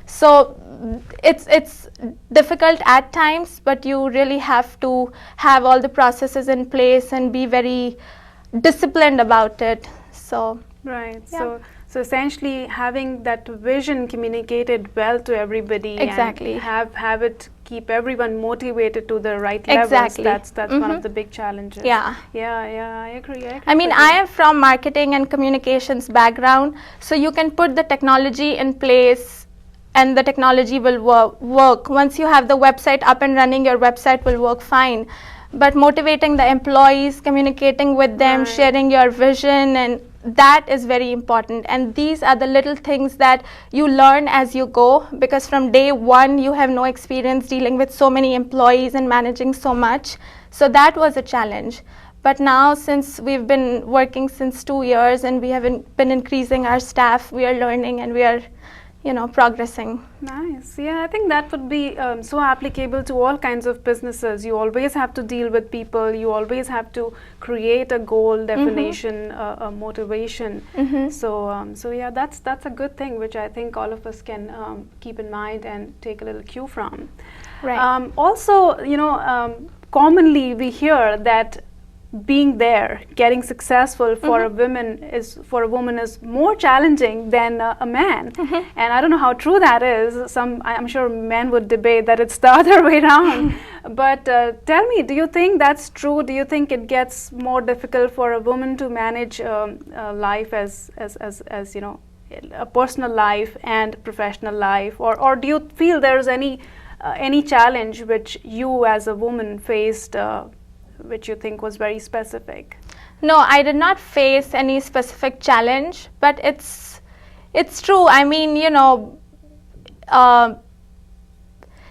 So it's difficult at times, but you really have to have all the processes in place and be very disciplined about it. So right. Yeah. So essentially having that vision communicated well to everybody, Exactly. and have it keep everyone motivated to the right Exactly. levels. That's one of the big challenges. Yeah. Yeah, I agree. I mean, with I you. am from marketing and communications background, so you can put the technology in place and the technology will work. Once you have the website up and running, your website will work fine. But motivating the employees, communicating with them, Right. sharing your vision, and that is very important. And these are the little things that you learn as you go, because from day one you have no experience dealing with so many employees and managing so much. So that was a challenge. But now, since we've been working since 2 years and we have been increasing our staff, we are learning and we are, progressing. Nice. Yeah, I think that would be so applicable to all kinds of businesses. You always have to deal with people. You always have to create a goal, definition, a motivation. So yeah, that's a good thing, which I think all of us can keep in mind and take a little cue from. Right. Also, commonly we hear that being there, getting successful for a woman is more challenging than a man, and I don't know how true that is. I'm sure men would debate that it's the other way around. But tell me, do you think that's true? Do you think it gets more difficult for a woman to manage life as a personal life and professional life, or do you feel there's any challenge which you as a woman faced? Which you think was very specific? No, I did not face any specific challenge, but it's true. I mean,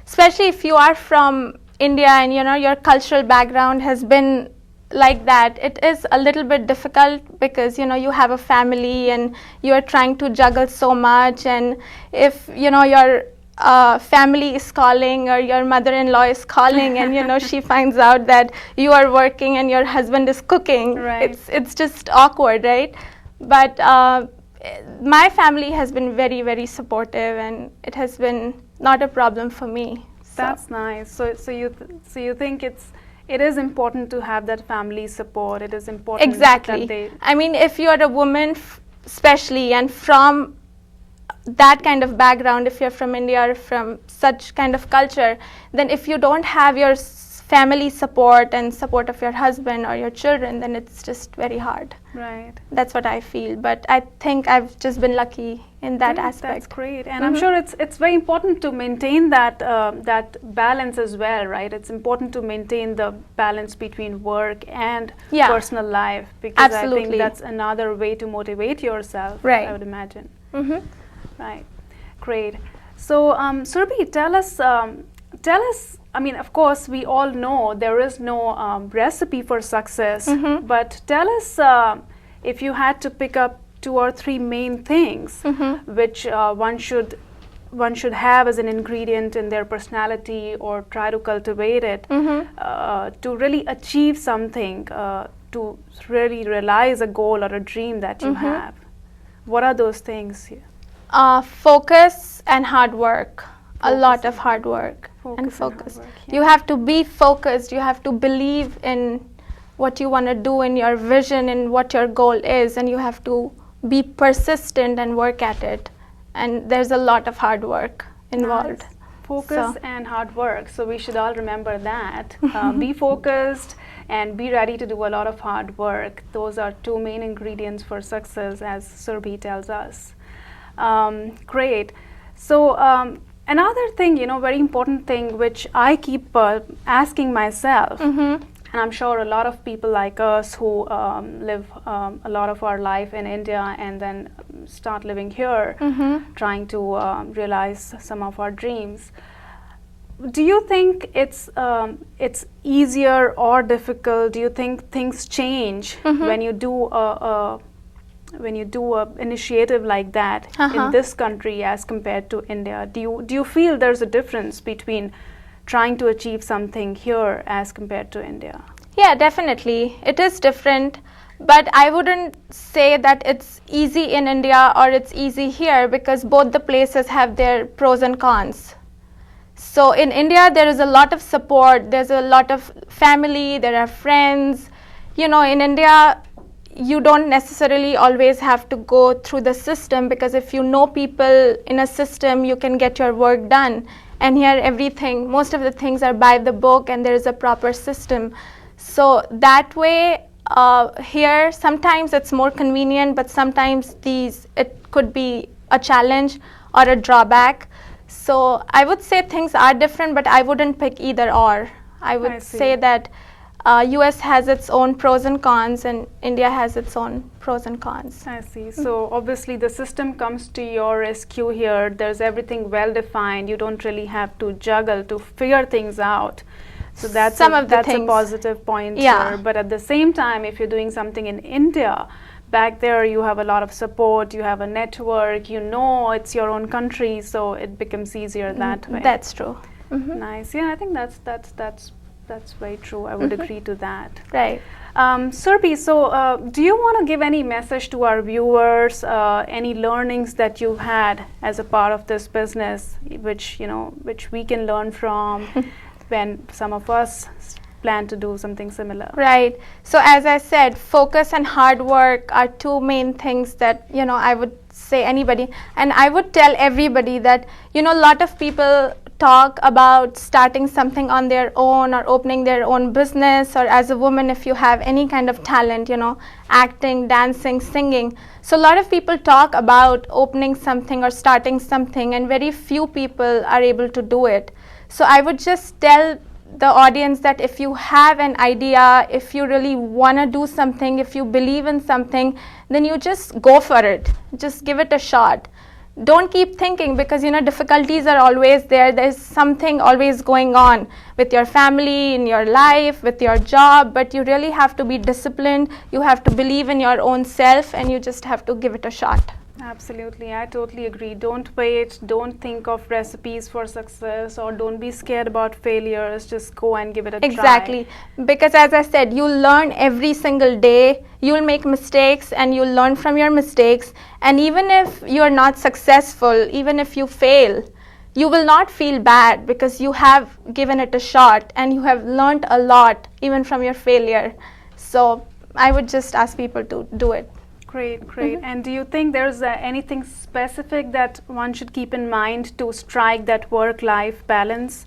especially if you are from India and your cultural background has been like that, it is a little bit difficult because you have a family and you are trying to juggle so much, and if your family is calling or your mother-in-law is calling and she finds out that you are working and your husband is cooking, right. it's just awkward, right? But my family has been very, very supportive and it has been not a problem for me. That's nice. So you think it is important to have that family support. It is important. Exactly. I mean, if you are a woman especially and from that kind of background, if you're from India or from such kind of culture, then if you don't have your family support and support of your husband or your children, then it's just very hard. Right. That's what I feel. But I think I've just been lucky in that aspect. That's great. And I'm sure it's very important to maintain that balance as well, right? It's important to maintain the balance between work and personal life, because Absolutely. I think that's another way to motivate yourself, right. I would imagine. Right. Great. So, Surbi, tell us, I mean, of course, we all know there is no recipe for success, but tell us if you had to pick up 2 or 3 main things which one should have as an ingredient in their personality, or try to cultivate it to really achieve something, to really realize a goal or a dream that you have. What are those things? Focus and hard work. A lot of hard work and focus. You have to be focused. You have to believe in what you want to do, in your vision, and what your goal is, and you have to be persistent and work at it. And there's a lot of hard work involved. Nice. Focus and hard work. So we should all remember that. Be focused and be ready to do a lot of hard work. Those are 2 main ingredients for success, as Surbi tells us. Great. So another thing, very important thing which I keep asking myself, and I'm sure a lot of people like us who live a lot of our life in India and then start living here, trying to realize some of our dreams. Do you think it's easier or difficult? Do you think things change when you do a initiative like that in this country as compared to India? Do you feel there's a difference between trying to achieve something here as compared to India? Yeah, definitely. It is different. But I wouldn't say that it's easy in India or it's easy here, because both the places have their pros and cons. So in India, there is a lot of support, there's a lot of family, there are friends. You know, in India, you don't necessarily always have to go through the system, because if you know people in a system, you can get your work done. And here, everything, most of the things are by the book, and there is a proper system. So that way, here, sometimes it's more convenient, but sometimes it could be a challenge or a drawback. So I would say things are different, but I wouldn't pick either or. I would say that US has its own pros and cons, and India has its own pros and cons. I see. So obviously the system comes to your rescue here. There's everything well defined. You don't really have to juggle to figure things out. So that's a positive point here. But at the same time, if you're doing something in India, back there you have a lot of support, you have a network, you know it's your own country, so it becomes easier that way. That's true. Nice. Yeah, I think that's very true. I would agree to that. Right. Surbi, so do you want to give any message to our viewers, any learnings that you've had as a part of this business, which we can learn from when some of us plan to do something similar? Right. So as I said, focus and hard work are two main things that, I would say anybody, and I would tell everybody that, a lot of people talk about starting something on their own or opening their own business, or as a woman, if you have any kind of talent, acting, dancing, singing. So a lot of people talk about opening something or starting something, and very few people are able to do it. So I would just tell the audience that if you have an idea, if you really want to do something, if you believe in something, then you just go for it. Just give it a shot. Don't keep thinking, because difficulties are always there. There's something always going on with your family, in your life, with your job, but you really have to be disciplined. You have to believe in your own self, and you just have to give it a shot. Absolutely, I totally agree. Don't wait, don't think of recipes for success, or don't be scared about failures. Just go and give it a try. Exactly, because as I said, you'll learn every single day. You'll make mistakes and you'll learn from your mistakes. And even if you're not successful, even if you fail, you will not feel bad, because you have given it a shot and you have learned a lot even from your failure. So I would just ask people to do it. Great, great. And do you think there's anything specific that one should keep in mind to strike that work-life balance?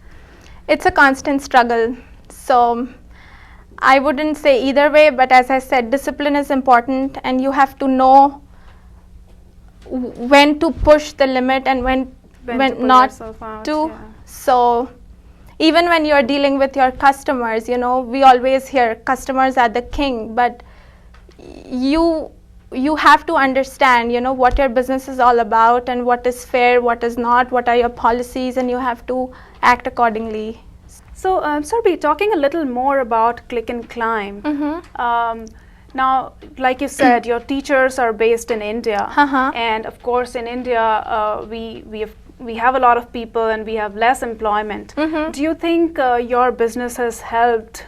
It's a constant struggle. So I wouldn't say either way, but as I said, discipline is important, and you have to know when to push the limit and when not to. Yeah. So even when you're dealing with your customers, we always hear customers are the king, but you have to understand, what your business is all about and what is fair, what is not, what are your policies, and you have to act accordingly. So, Surbi, talking a little more about Click and Climb. Now, like you said, your teachers are based in India, and of course, in India, we have a lot of people and we have less employment. Do you think your business has helped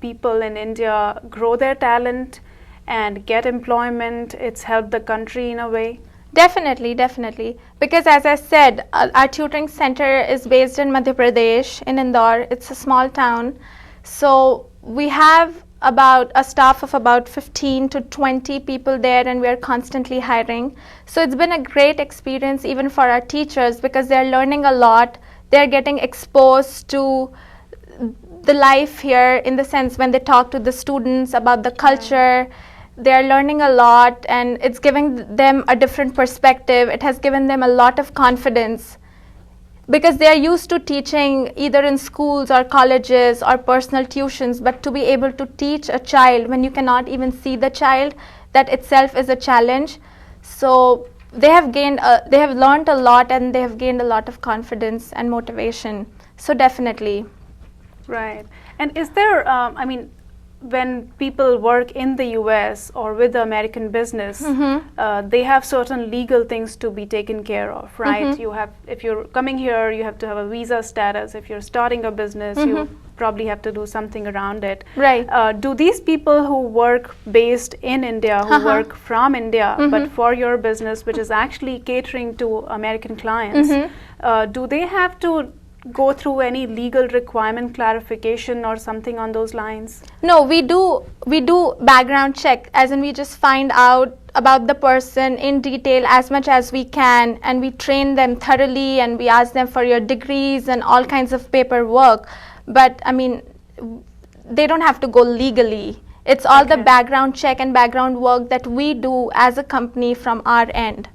people in India grow their talent and get employment? It's helped the country in a way? Definitely, definitely. Because as I said, our tutoring center is based in Madhya Pradesh, in Indore. It's a small town. So we have about a staff of about 15 to 20 people there, and we're constantly hiring. So it's been a great experience even for our teachers, because they're learning a lot. They're getting exposed to the life here, in the sense when they talk to the students about the culture. They're learning a lot, and it's giving them a different perspective. It has given them a lot of confidence, because they're used to teaching either in schools or colleges or personal tuitions, but to be able to teach a child when you cannot even see the child, that itself is a challenge. So they have learned a lot, and they have gained a lot of confidence and motivation. So definitely. Right. And is there, when people work in the US or with the American business, they have certain legal things to be taken care of, right? You have, if you're coming here, you have to have a visa status. If you're starting a business, you probably have to do something around it. Right. Do these people who work based in India, who work from India, but for your business, which is actually catering to American clients, do they have to go through any legal requirement clarification or something on those lines? No, we do background check, as in we just find out about the person in detail as much as we can, and we train them thoroughly, and we ask them for your degrees and all kinds of paperwork. But I mean, they don't have to go legally. It's all the background check and background work that we do as a company from our end.